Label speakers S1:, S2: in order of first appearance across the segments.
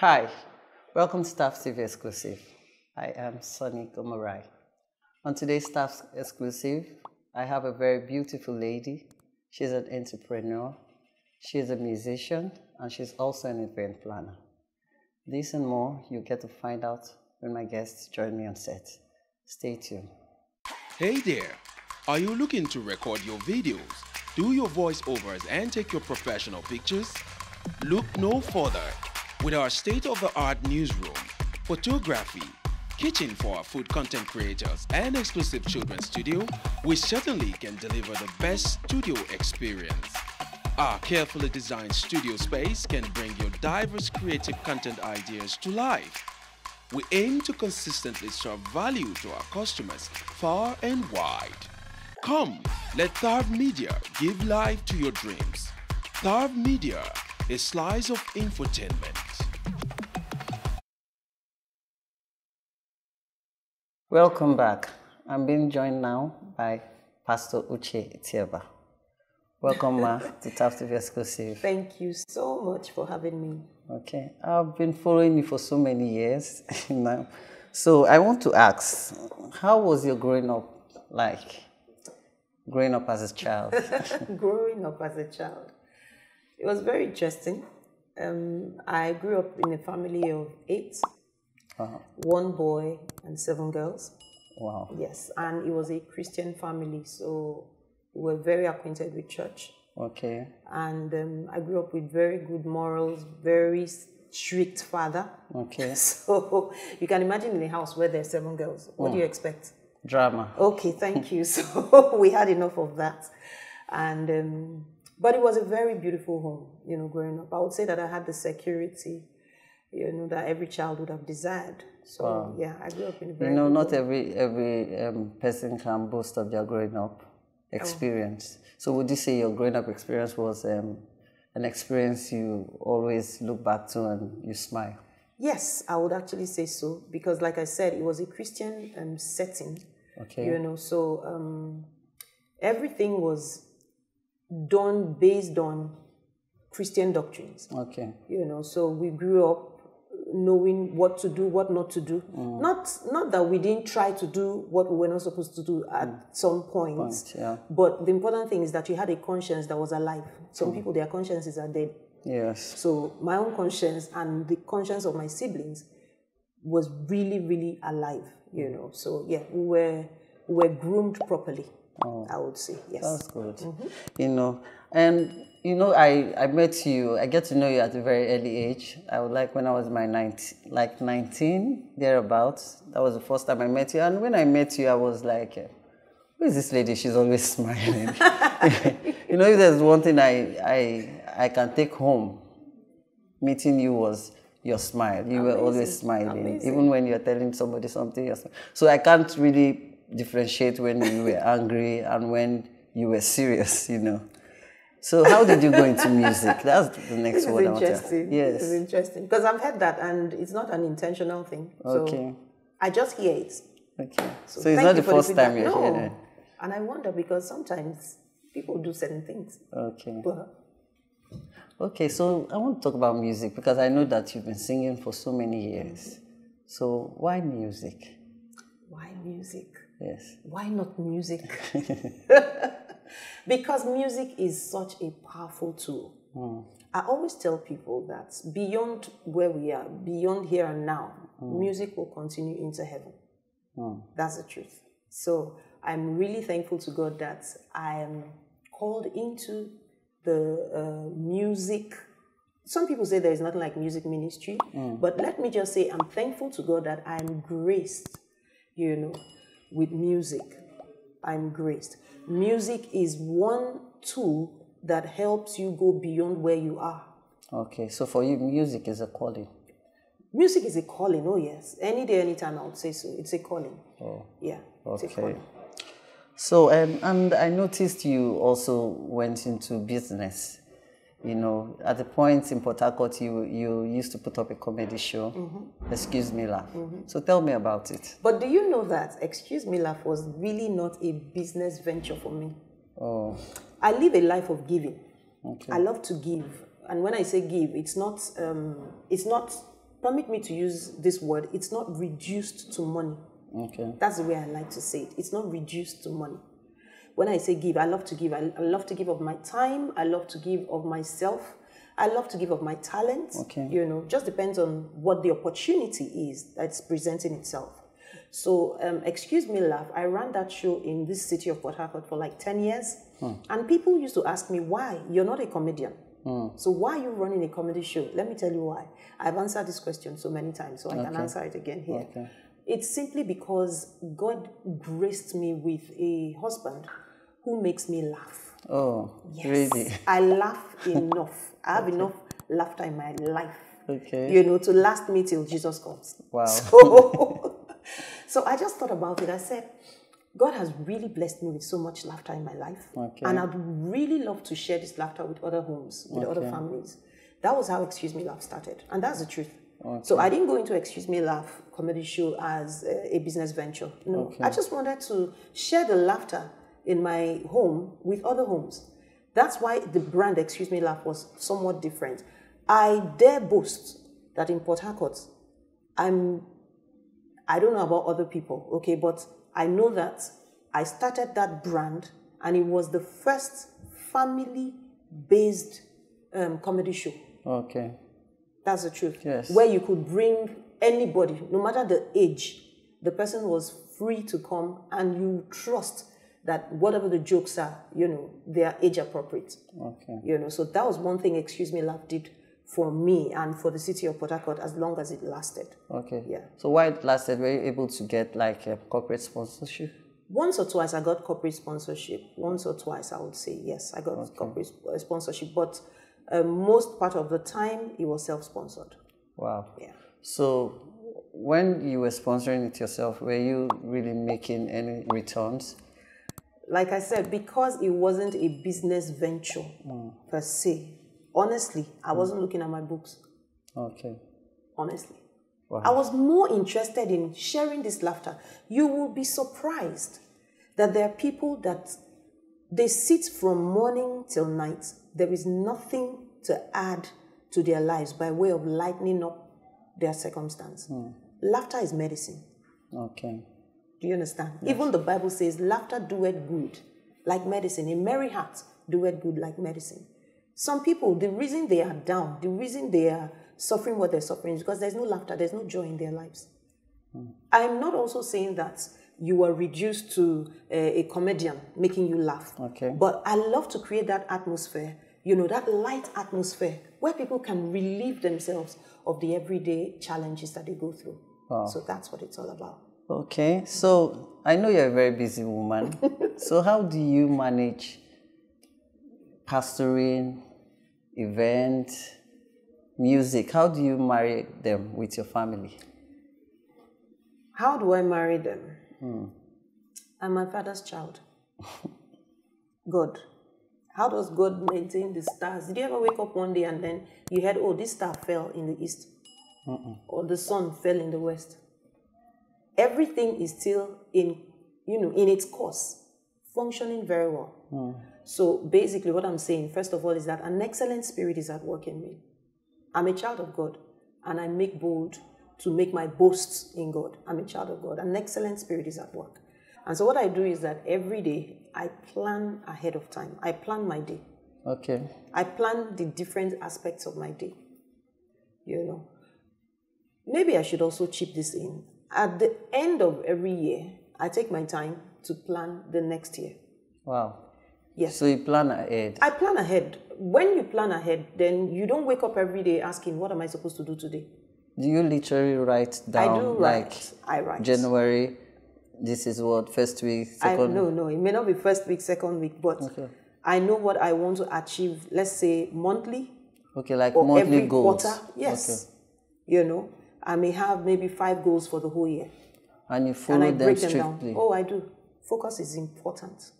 S1: Hi, welcome to Thav Exclusive. I am Sonny Gomarai. On today's Thav Exclusive, I have a very beautiful lady. She's an entrepreneur, she's a musician, and she's also an event planner. This and more you get to find out when my guests join me on set. Stay tuned.
S2: Hey there! Are you looking to record your videos, do your voiceovers, and take your professional pictures? Look no further. With our state-of-the-art newsroom, photography, kitchen for our food content creators, and exclusive children's studio, we certainly can deliver the best studio experience. Our carefully designed studio space can bring your diverse creative content ideas to life. We aim to consistently serve value to our customers far and wide. Come, let Thav Media give life to your dreams. Thav Media, a slice of infotainment.
S1: Welcome back. I'm being joined now by Pastor Uche Etiaba. Welcome, Ma, to Thav Exclusive.
S3: Thank you so much for having me.
S1: Okay, I've been following you for so many years now. So I want to ask, how was your growing up like? Growing up as a child?
S3: Growing up as a child. It was very interesting. I grew up in a family of 8. One boy and 7 girls.
S1: Wow.
S3: Yes, and it was a Christian family, so we were very acquainted with church.
S1: Okay.
S3: And I grew up with very good morals, very strict father.
S1: Okay.
S3: So you can imagine in a house where there are 7 girls. What do you expect?
S1: Drama.
S3: Okay, thank you. So we had enough of that. And but it was a very beautiful home, growing up. I would say that I had the security, that every child would have desired. So, yeah, I grew up in a very
S1: not
S3: home.
S1: every person can boast of their growing up experience. So would you say your growing up experience was an experience you always look back to and you smile?
S3: Yes, I would actually say so. Because like I said, it was a Christian setting.
S1: Okay.
S3: So everything was done based on Christian doctrines.
S1: Okay.
S3: So we grew up knowing what to do, what not to do. Not that we didn't try to do what we were not supposed to do at some point.
S1: Yeah.
S3: But the important thing is that you had a conscience that was alive. Some people, their consciences are dead.
S1: Yes.
S3: So my own conscience and the conscience of my siblings was really, really alive, So yeah, we were groomed properly, I would say. Yes.
S1: That's good. And I met you, I get to know you at a very early age. I would like when I was 19, thereabouts. That was the first time I met you. And when I met you, I was like, who is this lady? She's always smiling. If there's one thing I can take home, meeting you was your smile. You were always smiling.
S3: Amazing.
S1: Even when you're telling somebody something. So I can't really differentiate when you were angry and when you were serious, So how did you go into music? That's the next one I want to ask. Yes.
S3: This is interesting. Because I've heard that and it's not an intentional thing.
S1: Okay.
S3: So I just hear it.
S1: Okay. So it's not the first time you're hearing it.
S3: And I wonder because sometimes people do certain things.
S1: Okay. Okay, so I want to talk about music because I know that you've been singing for so many years. So why music?
S3: Why music?
S1: Yes.
S3: Why not music? Because music is such a powerful tool. I always tell people that beyond where we are, beyond here and now, music will continue into heaven. That's the truth. So I'm really thankful to God that I am called into the music. Some people say there is nothing like music ministry, but let me just say I'm thankful to God that I'm graced, with music. I'm graced. Music is one tool that helps you go beyond where you are. Okay, so for you, music is a calling. Music is a calling, oh yes. Any day, anytime, I would say so. It's a calling. Oh. Yeah, it's a calling.
S1: So, and I noticed you also went into business. At the point in Port Harcourt, you used to put up a comedy show, Excuse Me Laugh. So tell me about it.
S3: But do you know that Excuse Me Laugh was really not a business venture for me?
S1: Oh.
S3: I live a life of giving.
S1: Okay.
S3: I love to give. And when I say give, it's not permit me to use this word, it's not reduced to money.
S1: Okay.
S3: That's the way I like to say it. It's not reduced to money. When I say give, I love to give. I love to give of my time. I love to give of myself. I love to give of my talent.
S1: Okay.
S3: You know, just depends on what the opportunity is that's presenting itself. So, Excuse Me Laugh, I ran that show in this city of Port Harcourt for like 10 years. And people used to ask me, why? You're not a comedian. So why are you running a comedy show? Let me tell you why. I've answered this question so many times, so I can answer it again here.
S1: Okay.
S3: It's simply because God graced me with a husband who makes me laugh.
S1: Oh,
S3: Yes.
S1: really?
S3: I laugh enough. I have enough laughter in my life.
S1: Okay.
S3: You know, to last me till Jesus comes.
S1: Wow.
S3: So I just thought about it. I said, God has really blessed me with so much laughter in my life.
S1: Okay.
S3: And I'd really love to share this laughter with other homes, with other families. That was how Excuse Me Laugh started. And that's the truth.
S1: Okay.
S3: So I didn't go into Excuse Me Laugh comedy show as a business venture. No,
S1: Okay.
S3: I just wanted to share the laughter in my home with other homes. That's why the brand Excuse Me Laugh was somewhat different. I dare boast that in Port Harcourt, I don't know about other people, okay, but I know that I started that brand and it was the first family-based comedy show.
S1: Okay.
S3: That's the truth.
S1: Yes.
S3: Where you could bring anybody, no matter the age, the person was free to come and you trust that whatever the jokes are, you know, they are age appropriate.
S1: Okay.
S3: You know, so that was one thing Excuse Me Laugh did for me and for the city of Port Harcourt as long as it lasted.
S1: Okay.
S3: Yeah.
S1: So while it lasted, were you able to get like a corporate sponsorship?
S3: Once or twice I got corporate sponsorship. Once or twice I would say, yes, I got corporate sponsorship. But most part of the time, it was self-sponsored.
S1: Wow.
S3: Yeah.
S1: So when you were sponsoring it yourself, were you really making any returns?
S3: Like I said, because it wasn't a business venture per se, honestly, I wasn't looking at my books.
S1: Okay.
S3: Honestly.
S1: Wow.
S3: I was more interested in sharing this laughter. You will be surprised that there are people that they sit from morning till night. There is nothing to add to their lives by way of lightening up their circumstance. Laughter is medicine.
S1: Okay.
S3: Do you understand? Yes. Even the Bible says, laughter doeth good like medicine. A merry heart doeth good like medicine. Some people, the reason they are down, the reason they are suffering what they're suffering is because there's no laughter, there's no joy in their lives. I'm not also saying that you are reduced to a comedian making you laugh.
S1: Okay.
S3: But I love to create that atmosphere, you know, that light atmosphere where people can relieve themselves of the everyday challenges that they go through.
S1: Wow.
S3: So that's what it's all about.
S1: Okay. So I know you're a very busy woman. So how do you manage pastoring, event, music? How do you marry them with your family?
S3: How do I marry them? I'm my father's child. God. How does God maintain the stars? Did you ever wake up one day and then you heard, oh, this star fell in the east? Or the sun fell in the west? Everything is still in its course, functioning very well. So basically what I'm saying, first of all, is that an excellent spirit is at work in me. I'm a child of God, and I make bold to make my boasts in God. I'm a child of God. An excellent spirit is at work. And so what I do is that every day, I plan ahead of time. I plan my day.
S1: Okay.
S3: I plan the different aspects of my day. You know. Maybe I should also chip this in. At the end of every year, I take my time to plan the next year.
S1: Wow.
S3: Yes.
S1: So you plan ahead.
S3: I plan ahead. When you plan ahead, then you don't wake up every day asking, what am I supposed to do today?
S1: Do you literally write down?
S3: I do write. I write.
S1: January, this is what, first week, second week?
S3: No. It may not be first week, second week, but I know what I want to achieve, let's say monthly.
S1: Okay, like
S3: or
S1: monthly
S3: every
S1: goals.
S3: Quarter. Yes.
S1: Okay.
S3: You know, I may have maybe 5 goals for the whole year.
S1: And you follow them strictly?
S3: Oh, I do. Focus is important.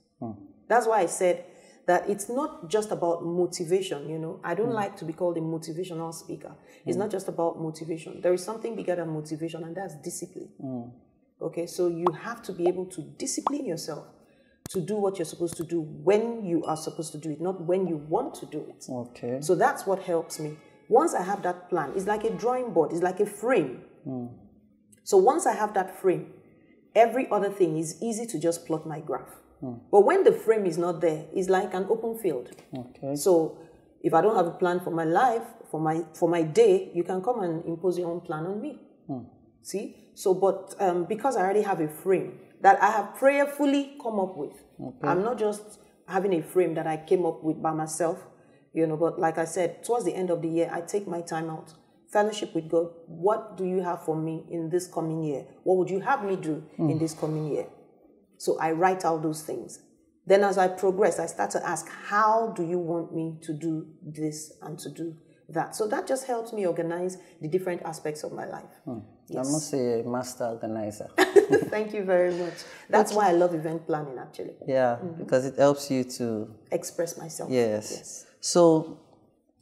S3: That's why I said that it's not just about motivation, you know. I don't like to be called a motivational speaker. It's not just about motivation. There is something bigger than motivation, and that's discipline. Okay, so you have to be able to discipline yourself to do what you're supposed to do when you are supposed to do it, not when you want to do it.
S1: Okay.
S3: So that's what helps me Once I have that plan, it's like a drawing board, it's like a frame. So once I have that frame, every other thing is easy to just plot my graph. But when the frame is not there, it's like an open field.
S1: Okay.
S3: So if I don't have a plan for my life, for my day, you can come and impose your own plan on me. See? So, but because I already have a frame that I have prayerfully come up with, I'm not just having a frame that I came up with by myself, you know, but like I said, towards the end of the year, I take my time out, fellowship with God. What do you have for me in this coming year? What would you have me do in this coming year? So I write out those things. Then as I progress, I start to ask, how do you want me to do this and to do that? So that just helps me organize the different aspects of my life.
S1: Yes. I must say a master organizer.
S3: Thank you very much. That's why I love event planning, actually.
S1: Yeah, because it helps you to
S3: express myself.
S1: Yes. So,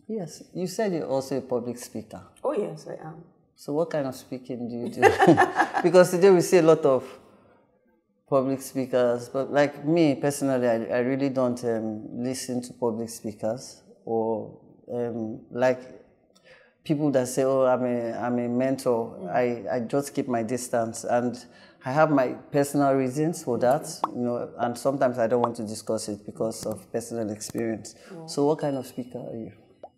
S1: yes, you said you're also a public speaker.
S3: Oh, yes, I am.
S1: So what kind of speaking do you do? Because today we see a lot of public speakers, but like me personally, I really don't listen to public speakers or like people that say, oh, I'm a mentor. I just keep my distance, and I have my personal reasons for that, you know, and sometimes I don't want to discuss it because of personal experience. So what kind of speaker are you?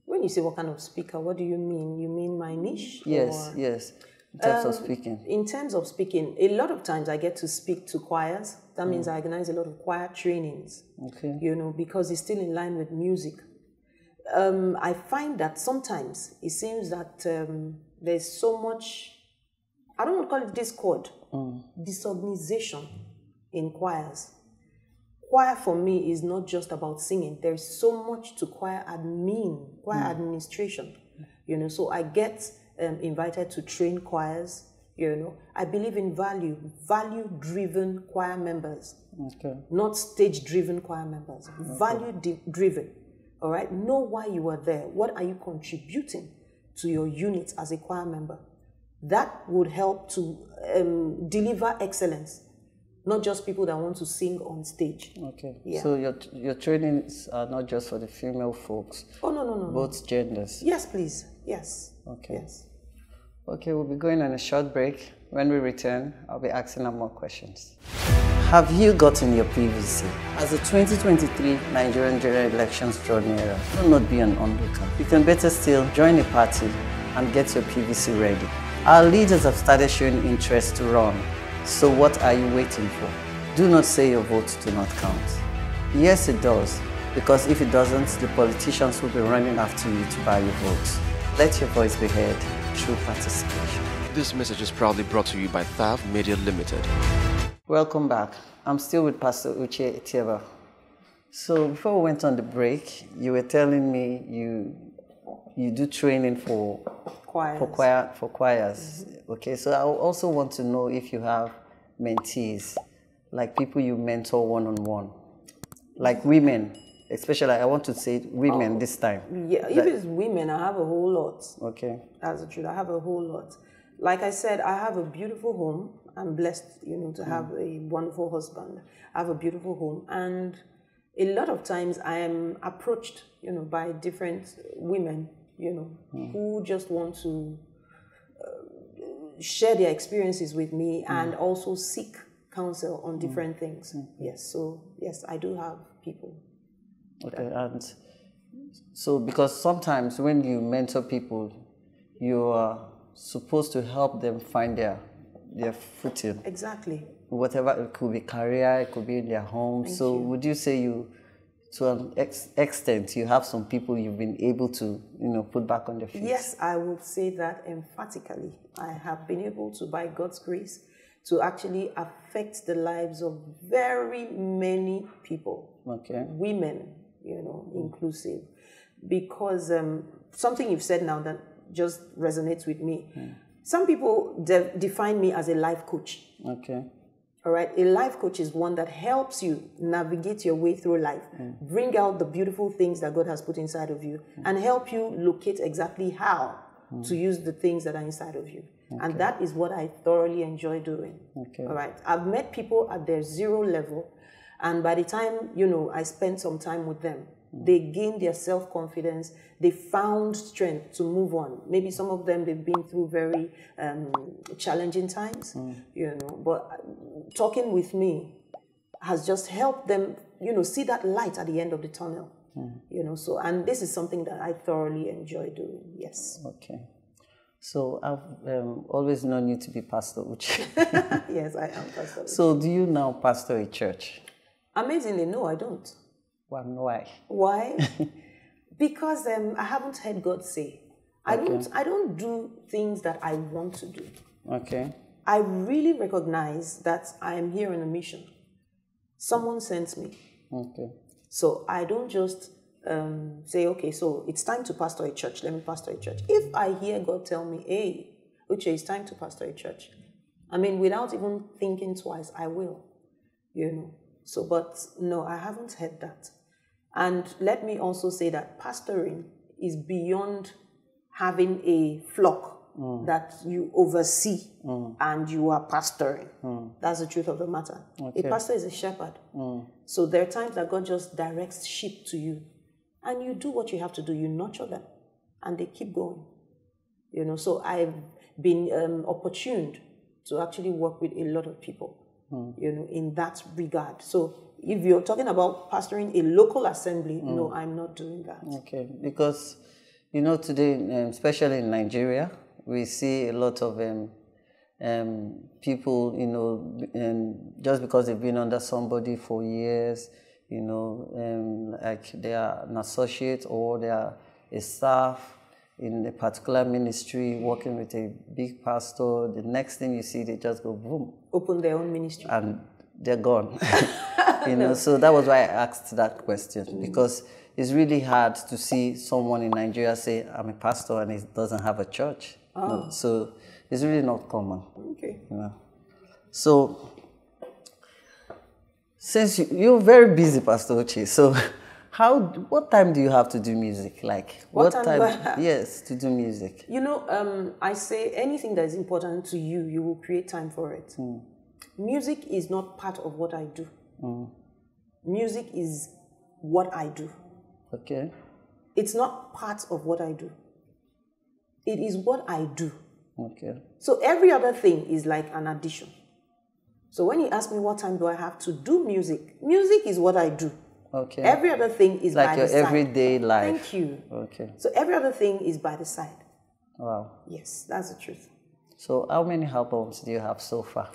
S3: When you say what kind of speaker, what do you mean? You mean my niche?
S1: Yes, yes. In terms of speaking.
S3: In terms of speaking, a lot of times I get to speak to choirs. That means I organize a lot of choir trainings. Okay. You know, because it's still in line with music. I find that sometimes it seems that there's so much, I don't want to call it discord, disorganization in choirs. Choir for me is not just about singing. There's so much to choir administration. You know, so I get invited to train choirs. You know, I believe in value-driven choir members, not stage-driven choir members. Value-driven. All right. Know why you are there. What are you contributing to your unit as a choir member? That would help to deliver excellence. Not just people that want to sing on stage. Okay. Yeah.
S1: So your trainings are not just for the female folks.
S3: Oh, no.
S1: Both genders.
S3: Yes, please. Yes.
S1: Okay.
S3: Yes.
S1: Okay, we'll be going on a short break. When we return, I'll be asking her more questions. Have you gotten your PVC? As the 2023 Nigerian general elections draw nearer, do not be an onlooker. You can better still join a party and get your PVC ready. Our leaders have started showing interest to run. So what are you waiting for? Do not say your votes do not count. Yes, it does, because if it doesn't, the politicians will be running after you to buy your votes. Let your voice be heard through participation.
S2: This message is proudly brought to you by Thav Media Limited.
S1: Welcome back. I'm still with Pastor Uche Etiaba. So before we went on the break, you were telling me you do training for choirs. Okay, so I also want to know if you have mentees, like people you mentor one-on-one, like women, especially I want to say women this time.
S3: Yeah, if it's women, I have a whole lot.
S1: Okay.
S3: That's the truth. I have a whole lot. Like I said, I have a beautiful home. I'm blessed, you know, to have a wonderful husband. I have a beautiful home, and a lot of times I am approached, you know, by different women, you know, who just want to share their experiences with me and also seek counsel on different things. Yes, so yes, I do have people.
S1: Okay, and so because sometimes when you mentor people, you are supposed to help them find their footing.
S3: Exactly.
S1: Whatever, it could be career, it could be in their home.
S3: Thank
S1: so
S3: you.
S1: Would you say to an extent, you have some people you've been able to, you know, put back on their feet?
S3: Yes, I would say that emphatically. I have been able to, by God's grace, to actually affect the lives of very many people. Okay. Women, you know, inclusive. Because something you've said now that just resonates with me. Some people define me as a life coach. Okay. All right. A life coach is one that helps you navigate your way through life, bring out the beautiful things that God has put inside of you, and help you locate exactly how to use the things that are inside of you. Okay. And that is what I thoroughly enjoy doing. Okay. All right. I've met people at their zero level, and by the time, you know, I spend some time with them, They gained their self-confidence. They found strength to move on. Maybe some of them, they've been through very challenging times, you know, but talking with me has just helped them, you know, see that light at the end of the tunnel, you know, so, and this is something that I thoroughly enjoy doing, yes.
S1: Okay. So I've always known you to be Pastor Uche.
S3: Yes, I am Pastor Uche.
S1: So do you now pastor a church?
S3: Amazingly, no, I don't.
S1: Well, why?
S3: Why? Because I haven't heard God say. I don't do things that I want to do.
S1: Okay.
S3: I really recognize that I am here on a mission. Someone sent me.
S1: Okay.
S3: So I don't just say, okay, so it's time to pastor a church. Let me pastor a church. If I hear God tell me, hey, Uche, it's time to pastor a church, I mean, without even thinking twice, I will, you know. So, but no, I haven't heard that. And let me also say that pastoring is beyond having a flock that you oversee and you are pastoring. That's the truth of the matter. Okay. A pastor is a shepherd. So there are times that God just directs sheep to you and you do what you have to do. You nurture them and they keep going. You know, so I've been opportuned to actually work with a lot of people, you know, in that regard. So if you're talking about pastoring a local assembly, no, I'm not doing that. Okay,
S1: because, you know, today, especially in Nigeria, we see a lot of people, you know, just because they've been under somebody for years, you know, like they are an associate or they are a staff in a particular ministry working with a big pastor. The next thing you see, they just go boom.
S3: Open their own ministry.
S1: And they're gone. You know, so that was why I asked that question, because it's really hard to see someone in Nigeria say, I'm a pastor and he doesn't have a church.
S3: Oh.
S1: No, so it's really not common.
S3: Okay.
S1: You know? So, since you're very busy, Pastor Uche, so what time do you have to do music? Like, what time do I have? Yes, to do music.
S3: You know, I say anything that is important to you, you will create time for it. Music is not part of what I do. Music is what I do.
S1: Okay.
S3: It's not part of what I do. It is what I do.
S1: Okay.
S3: So every other thing is like an addition. So when you ask me what time do I have to do music, music is what I do.
S1: Okay.
S3: Every other thing is
S1: like
S3: by
S1: your
S3: the side.
S1: everyday life.
S3: Thank you.
S1: Okay.
S3: So every other thing is by the side.
S1: Wow.
S3: Yes, that's the truth.
S1: So how many albums do you have so far?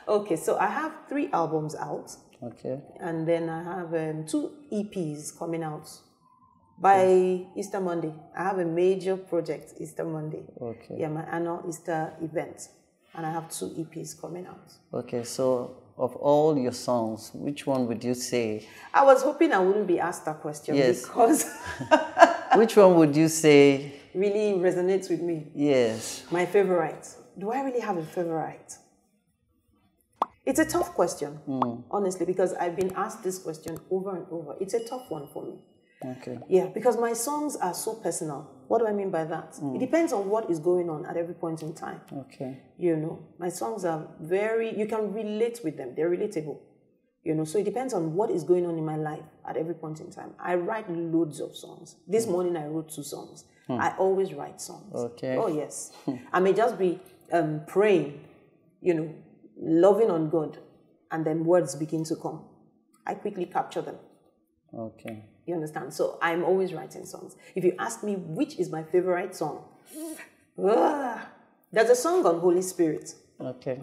S3: Okay, so I have 3 albums out.
S1: Okay.
S3: And then I have 2 EPs coming out by Easter Monday. I have a major project Easter Monday.
S1: Okay.
S3: Yeah, my annual Easter event. And I have 2 EPs coming out.
S1: Okay, so of all your songs, which one would you say?
S3: I was hoping I wouldn't be asked that question.
S1: Yes.
S3: Because
S1: which one would you say
S3: really resonates with me?
S1: Yes.
S3: My favorite. Do I really have a favorite? It's a tough question, honestly, because I've been asked this question over and over. It's a tough one for me.
S1: Okay.
S3: Yeah, because my songs are so personal. What do I mean by that? It depends on what is going on at every point in time.
S1: Okay.
S3: You know, my songs are you can relate with them. They're relatable. You know, so it depends on what is going on in my life at every point in time. I write loads of songs. This morning I wrote 2 songs. I always write songs.
S1: Okay.
S3: Oh, yes. I may just be praying, you know, loving on God, and then words begin to come. I quickly capture them.
S1: Okay.
S3: You understand? So I'm always writing songs. If you ask me which is my favorite song, there's a song on Holy Spirit.
S1: Okay.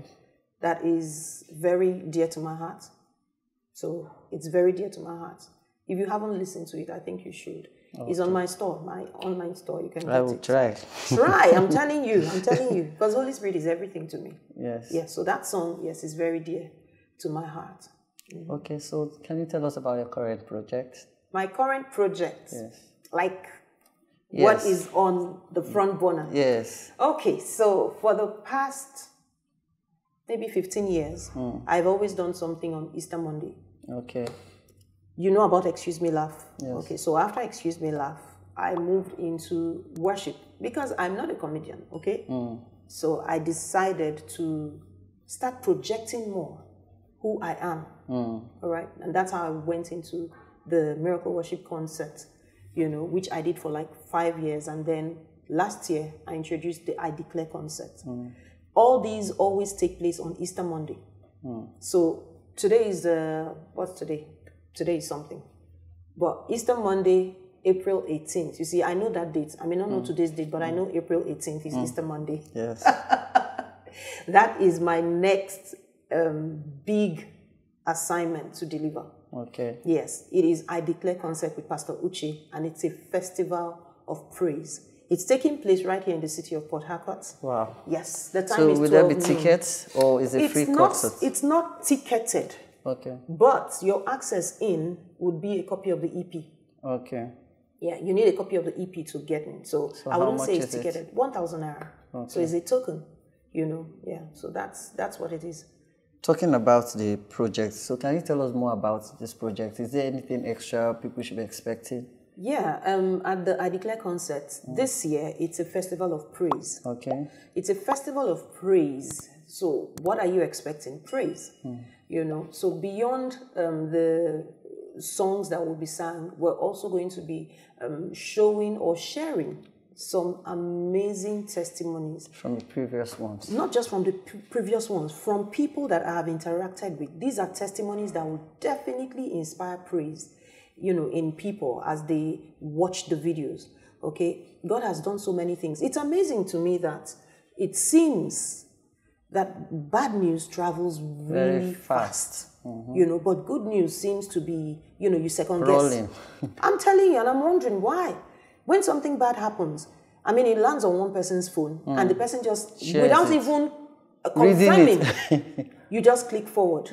S3: That is very dear to my heart. So it's very dear to my heart. If you haven't listened to it, I think you should. Okay. It's on my store, my online store. You can get it.
S1: I will try.
S3: Try, I'm telling you. Because Holy Spirit is everything to me.
S1: Yes.
S3: Yes, so that song, yes, is very dear to my heart.
S1: Okay, so can you tell us about your current project?
S3: My current project?
S1: Yes.
S3: Like what is on the front burner?
S1: Yes.
S3: Okay, so for the past maybe 15 years, I've always done something on Easter Monday.
S1: Okay.
S3: You know about Excuse Me Laugh?
S1: Yes.
S3: Okay, so after Excuse Me Laugh, I moved into worship because I'm not a comedian, okay? So I decided to start projecting more who I am, all right? And that's how I went into the Miracle Worship Concert, which I did for like 5 years. And then last year, I introduced the I Declare concert. All these always take place on Easter Monday. So today is what's today? Today is something. But Easter Monday, April 18th. You see, I know that date. I may not know today's date, but I know April 18th is Easter Monday.
S1: Yes.
S3: That is my next big assignment to deliver.
S1: Okay.
S3: Yes, it is I Declare concert with Pastor Uche, and it's a festival of praise. It's taking place right here in the city of Port Harcourt.
S1: Wow.
S3: Yes, the time
S1: so
S3: is 12
S1: will there be
S3: noon.
S1: tickets or is it free concert?
S3: It's not ticketed.
S1: Okay.
S3: But your access in would be a copy of the EP.
S1: Okay.
S3: Yeah, you need a copy of the EP to get in. So I
S1: how
S3: wouldn't
S1: much
S3: say it's
S1: is it?
S3: ticketed. 1,000 naira.
S1: Okay.
S3: So it's a token, Yeah, so that's what it is.
S1: Talking about the project, so can you tell us more about this project? Is there anything extra people should be expecting?
S3: Yeah, at the I Declare concert, this year, it's a festival of praise.
S1: Okay.
S3: It's a festival of praise. So what are you expecting? Praise. So beyond the songs that will be sung, we're also going to be showing or sharing some amazing testimonies.
S1: From the previous ones.
S3: Not just from the previous ones, from people that I have interacted with. These are testimonies that will definitely inspire praise, in people as they watch the videos. Okay? God has done so many things. It's amazing to me that it seems that bad news travels really fast. But good news seems to be, you second
S1: Rolling.
S3: guess. I'm telling you, and I'm wondering why. When something bad happens, it lands on one person's phone, and the person just,
S1: Shares
S3: without
S1: it.
S3: even confirming, you just click forward.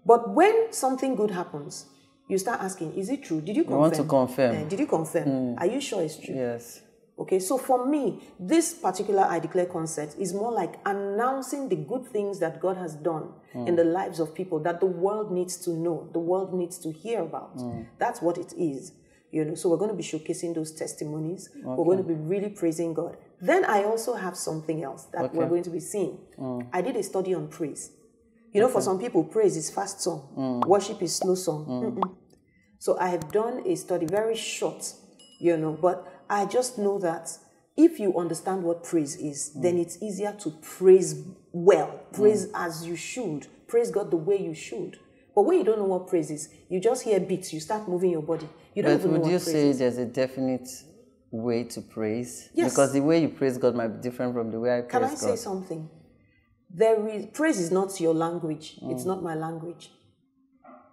S3: But when something good happens, you start asking, is it true? Did you confirm?
S1: You want to confirm.
S3: Did you confirm? Are you sure it's true?
S1: Yes.
S3: Okay, so for me, this particular I Declare concert is more like announcing the good things that God has done in the lives of people that the world needs to know, the world needs to hear about. That's what it is. So we're going to be showcasing those testimonies. Okay. We're going to be really praising God. Then I also have something else that we're going to be seeing. I did a study on praise. For some people, praise is fast song. Worship is slow song. So I have done a study, very short, but I just know that if you understand what praise is, then it's easier to praise well, praise as you should, praise God the way you should. But when you don't know what praise is, you just hear beats, you start moving your body. You don't even know what praise is.
S1: Would you say there's a definite way to praise?
S3: Yes.
S1: Because the way you praise God might be different from the way I praise God.
S3: Can I say something? Praise is not your language. It's not my language.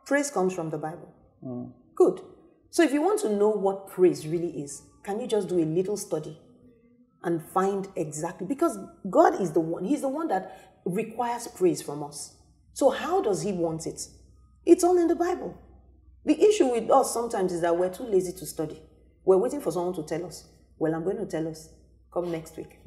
S3: Praise comes from the Bible. Good. So if you want to know what praise really is, can you just do a little study and find exactly? Because God is the one. He's the one that requires praise from us. So how does he want it? It's all in the Bible. The issue with us sometimes is that we're too lazy to study. We're waiting for someone to tell us. Well, I'm going to tell us. Come next week.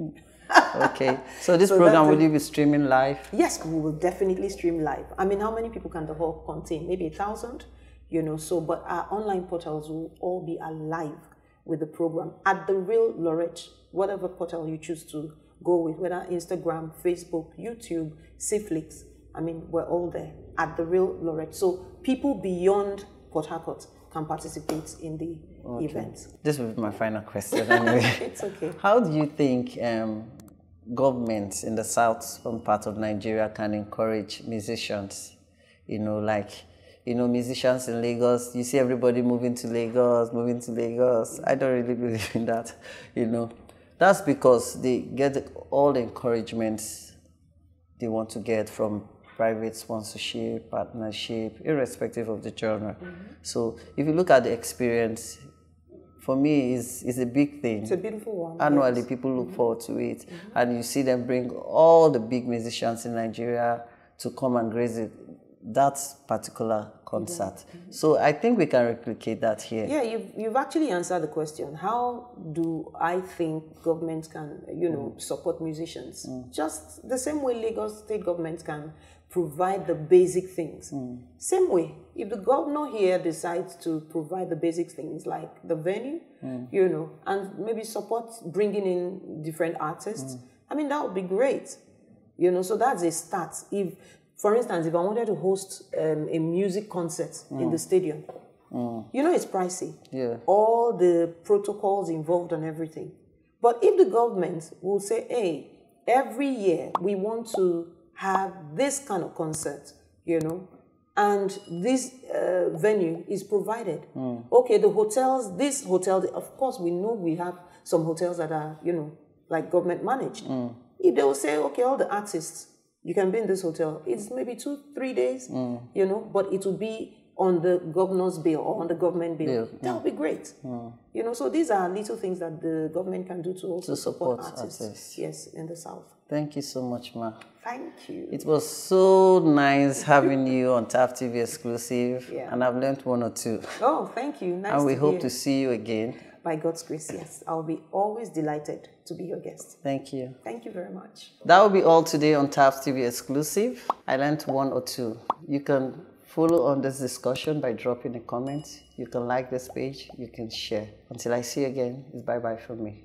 S1: Okay. So this program, will you be streaming live?
S3: Yes, we will definitely stream live. How many people can the hall contain? Maybe 1,000? But our online portals will all be alive with the program. At The Real Lorette, whatever portal you choose to go with, whether Instagram, Facebook, YouTube, Cflix, we're all there at The Real Lorette. So people beyond Port Harcourt can participate in the event.
S1: This will be my final question anyway.
S3: It's okay.
S1: How do you think governments in the southern part of Nigeria can encourage musicians? Musicians in Lagos, you see everybody moving to Lagos. I don't really believe in that, That's because they get all the encouragements they want to get from private sponsorship, partnership, irrespective of the genre. So if you look at the experience, for me, it's a big thing.
S3: It's a beautiful one.
S1: Annually, people look forward to it. And you see them bring all the big musicians in Nigeria to come and grace that particular concert. So I think we can replicate that here.
S3: Yeah, you've actually answered the question. How do I think governments can, support musicians? Just the same way Lagos state government can provide the basic things. Same way, if the governor here decides to provide the basic things like the venue, and maybe support bringing in different artists, that would be great. So that's a start. For instance, if I wanted to host a music concert in the stadium, You know, it's pricey.
S1: Yeah.
S3: All the protocols involved and everything. But if the government will say, hey, every year we want to have this kind of concert, you know, and this venue is provided. Okay, the hotels, this hotel, of course, we know we have some hotels that are, you know, like government managed. If they will say, okay, all the artists, you can be in this hotel. It's maybe 2-3 days, you know, but it will be on the governor's bill or on the government bill. That would be great. You know, so these are little things that the government can do to also support artists. Yes, in the South.
S1: Thank you so much, Ma.
S3: Thank you.
S1: It was so nice having you on Thav TV Exclusive, and I've learned one or two.
S3: Oh, thank you. Nice
S1: and we
S3: to
S1: hope
S3: hear.
S1: to see you again.
S3: By God's grace, yes. I'll be always delighted to be your guest.
S1: Thank you.
S3: Thank you very much.
S1: That will be all today on Thav TV Exclusive. I learned one or two. You can follow on this discussion by dropping a comment. You can like this page. You can share. Until I see you again, it's bye-bye from me.